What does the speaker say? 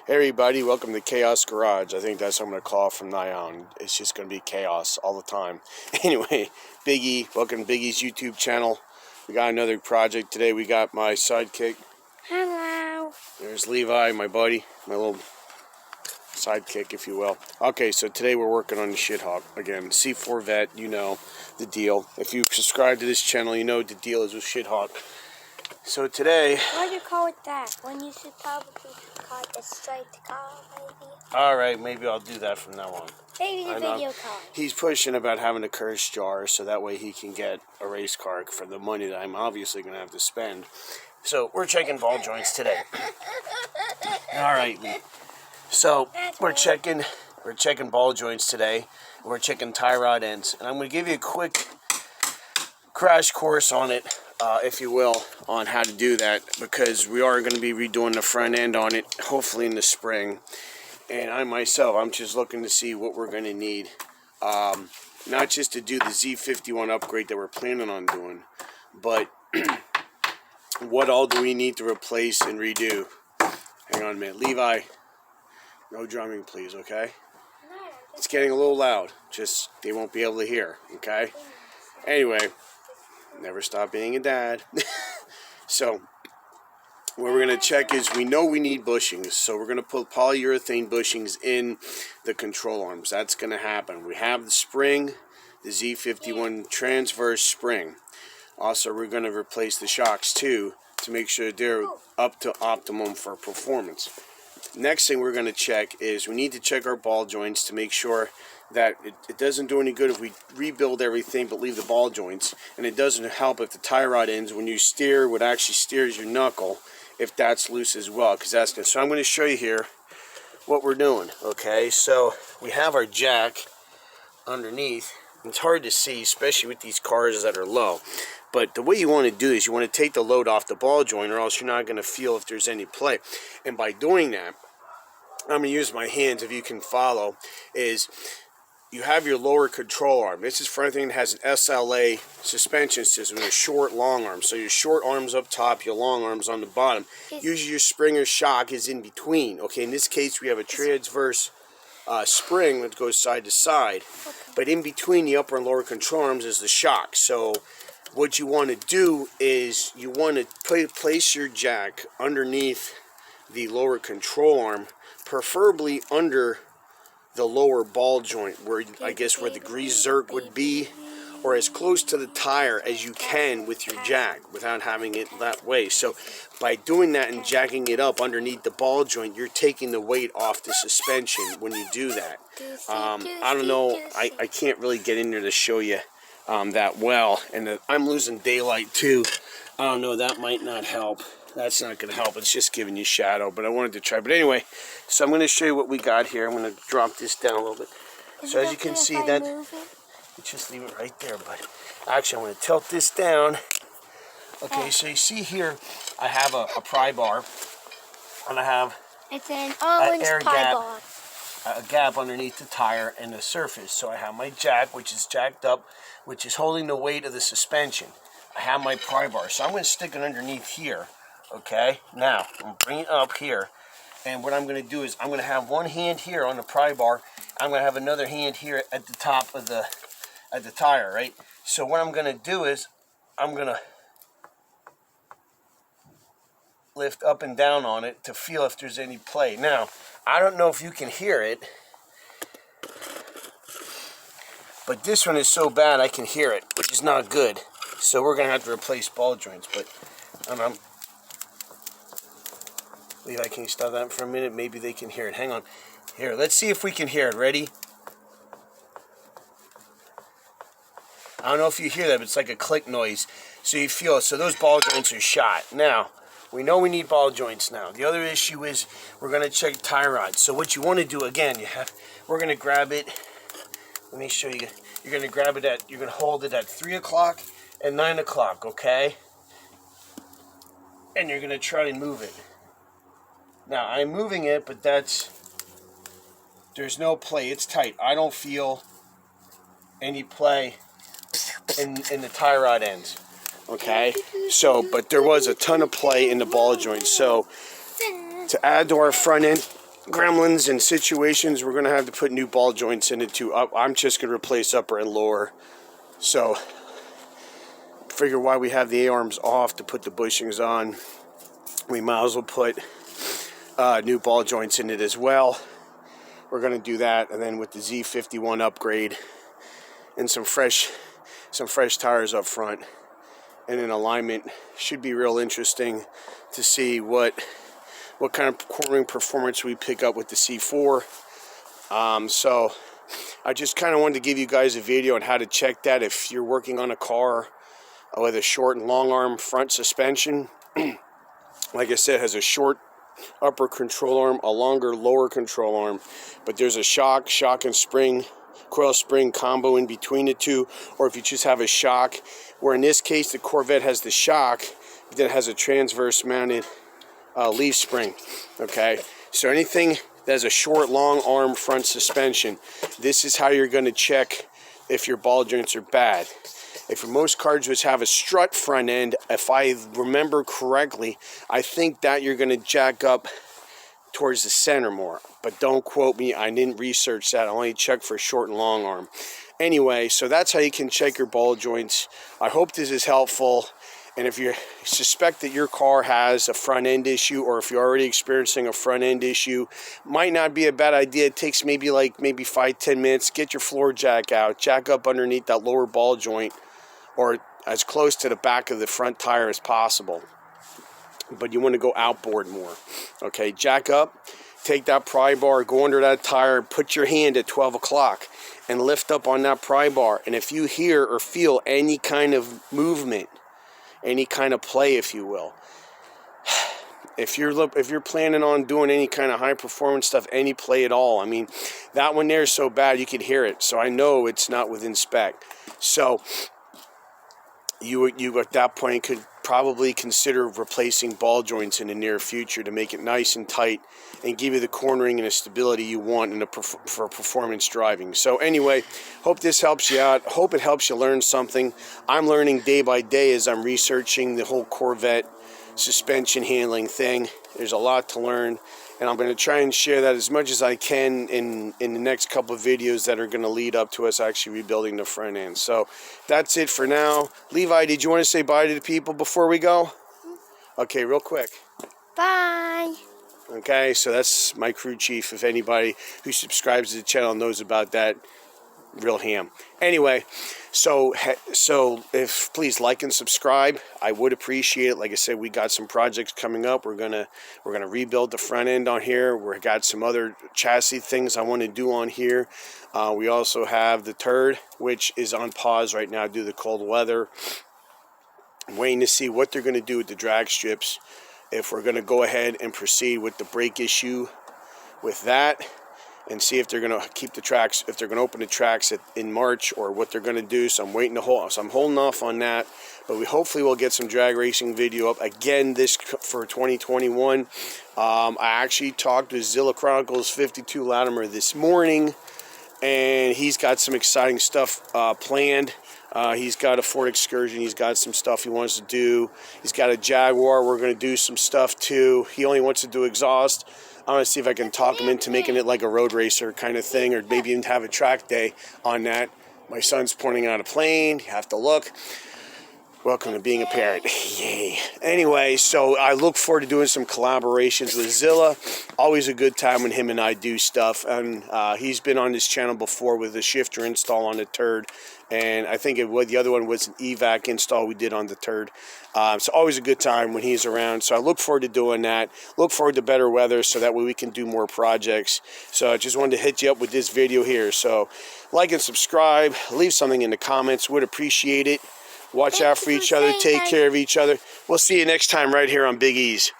Hey everybody, welcome to Chaos Garage. I think that's what I'm going to call it from now on. It's just going to be chaos all the time. Anyway, Biggie, welcome to Biggie's YouTube channel. We got another project today. We got my sidekick. Hello. There's Levi, my buddy, my little sidekick, if you will. Okay, so today we're working on the Shithawk. Again, C4 you know the deal. If you subscribe to this channel, you know what the deal is with Shithawk. So today... Why do you call it that? When you should probably call it the straight car, maybe? Alright, maybe I'll do that from now on. Maybe the video car. He's pushing about having a curse jar so that way he can get a race car for the money that I'm obviously going to have to spend. So we're checking ball joints today. Alright, so we're checking ball joints today. We're checking tie rod ends. And I'm going to give you a quick crash course on it. If you will, on how to do that, because we are going to be redoing the front end on it, hopefully in the spring. And I'm just looking to see what we're going to need, not just to do the Z51 upgrade that we're planning on doing, but what all do we need to replace and redo. Hang on a minute. Levi, no drumming please, okay? It's getting a little loud, just they won't be able to hear, okay? Anyway, never stop being a dad. So what we're going to check is, we know we need bushings, so we're going to put polyurethane bushings in the control arms. That's going to happen. We have the spring, the Z51 transverse spring. Also, we're going to replace the shocks too, to make sure they're up to optimum for performance. Next thing we're going to check is, we need to check our ball joints to make sure that it doesn't do any good if we rebuild everything but leave the ball joints, and it doesn't help if the tie rod ends, when you steer, what actually steers your knuckle, if that's loose as well, because that's good. So I'm going to show you here what we're doing. Okay, so we have our jack underneath. It's hard to see, especially with these cars that are low, but the way you want to do this, you want to take the load off the ball joint, or else you're not going to feel if there's any play. And by doing that, I'm going to use my hands, if you can follow, is you have your lower control arm. This is for anything that has an SLA suspension system, a short, long arm. So your short arm's up top, your long arm's on the bottom. Usually your spring or shock is in between. Okay, in this case we have a transverse spring that goes side to side. But in between the upper and lower control arms is the shock. So what you want to do is, you want to place your jack underneath the lower control arm, preferably under the lower ball joint, where I guess where the grease zerk would be, or as close to the tire as you can with your jack without having it that way. So by doing that and jacking it up underneath the ball joint, you're taking the weight off the suspension when you do that. I don't know, I can't really get in there to show you that well, and I'm losing daylight too. I don't know, that might not help. That's not going to help. It's just giving you shadow, but I wanted to try. But anyway, so I'm going to show you what we got here. I'm going to drop this down a little bit. So as you can see, that, just leave it right there, bud. Actually, I'm going to tilt this down. Okay, so you see here, I have a pry bar, and I have an air gap, a gap underneath the tire and the surface. So I have my jack, which is jacked up, which is holding the weight of the suspension. I have my pry bar, so I'm going to stick it underneath here. Okay, now I'm going to bring it up here, and what I'm going to do is, I'm going to have one hand here on the pry bar. I'm going to have another hand here at the top of the tire, right? So what I'm going to do is, I'm going to lift up and down on it to feel if there's any play. Now, I don't know if you can hear it, but this one is so bad I can hear it, which is not good. So we're going to have to replace ball joints, but Levi, can you stop that for a minute? Maybe they can hear it. Hang on. Here, let's see if we can hear it. Ready? I don't know if you hear that, but it's like a click noise. So you feel it. So those ball joints are shot. Now, we know we need ball joints now. The other issue is, we're going to check tie rods. So what you want to do, again, we're going to grab it. Let me show you. You're going to grab it you're going to hold it at 3 o'clock and 9 o'clock, okay? And you're going to try to move it. Now, I'm moving it, but there's no play. It's tight. I don't feel any play in the tie rod ends. Okay? So, but there was a ton of play in the ball joint. So, to add to our front end, gremlins and situations, we're going to have to put new ball joints in it too. I'm just going to replace upper and lower. So, figure why we have the A-arms off to put the bushings on. We might as well put new ball joints in it as well. We're going to do that, and then with the Z51 upgrade and some fresh tires up front and an alignment, should be real interesting to see what kind of cornering performance we pick up with the C4. So I just kind of wanted to give you guys a video on how to check that if you're working on a car with a short and long arm front suspension. Like I said, has a short upper control arm, a longer lower control arm, but there's a shock and spring, coil spring combo in between the two, or if you just have a shock, where in this case the Corvette has the shock, but then it has a transverse mounted leaf spring. Okay, so anything that has a short long arm front suspension, this is how you're going to check if your ball joints are bad. If most cars which have a strut front end, if I remember correctly, I think that you're going to jack up towards the center more. But don't quote me, I didn't research that. I only checked for short and long arm. Anyway, so that's how you can check your ball joints. I hope this is helpful. And if you suspect that your car has a front end issue, or if you're already experiencing a front end issue, might not be a bad idea. It takes maybe 5-10 minutes. Get your floor jack out, jack up underneath that lower ball joint, or as close to the back of the front tire as possible. But you want to go outboard more. Okay, jack up, take that pry bar, go under that tire, put your hand at 12 o'clock and lift up on that pry bar. And if you hear or feel any kind of movement, any kind of play, if you will, if you're planning on doing any kind of high performance stuff, any play at all, I mean, that one there is so bad you could hear it. So I know it's not within spec. So you at that point could probably consider replacing ball joints in the near future to make it nice and tight and give you the cornering and the stability you want for performance driving. So anyway, hope this helps you out. Hope it helps you learn something. I'm learning day by day as I'm researching the whole Corvette suspension handling thing. There's a lot to learn, and I'm going to try and share that as much as I can in the next couple of videos that are going to lead up to us actually rebuilding the front end. So that's it for now. Levi, did you want to say bye to the people before we go? Okay, real quick. Bye. Okay, so that's my crew chief. If anybody who subscribes to the channel knows about that, real ham. Anyway, so if please like and subscribe, I would appreciate it. Like I said, we got some projects coming up. We're gonna rebuild the front end on here. We got some other chassis things I want to do on here. We also have the turd, which is on pause right now due to the cold weather. I'm waiting to see what they're going to do with the drag strips. If we're going to go ahead and proceed with the brake issue with that, and see if they're going to keep the tracks, if they're going to open the tracks in March, or what they're going to do. So I'm waiting to hold. So I'm holding off on that. But we hopefully will get some drag racing video up again this for 2021. I actually talked with Zilla Chronicles 52 Latimer this morning, and he's got some exciting stuff planned. He's got a Ford Excursion. He's got some stuff he wants to do. He's got a Jaguar. We're going to do some stuff too. He only wants to do exhaust. I'm going to see if I can talk him into making it like a road racer kind of thing, or maybe even have a track day on that. My son's pointing out a plane. You have to look. Welcome to being a parent. Yay. Anyway, so I look forward to doing some collaborations with Zilla. Always a good time when him and I do stuff. And he's been on this channel before with a shifter install on the turd. And I think the other one was an evac install we did on the turd. So always a good time when he's around. So I look forward to doing that. Look forward to better weather so that way we can do more projects. So I just wanted to hit you up with this video here. So like and subscribe. Leave something in the comments. Would appreciate it. Watch out for each other. Take care of each other. We'll see you next time right here on Big E's.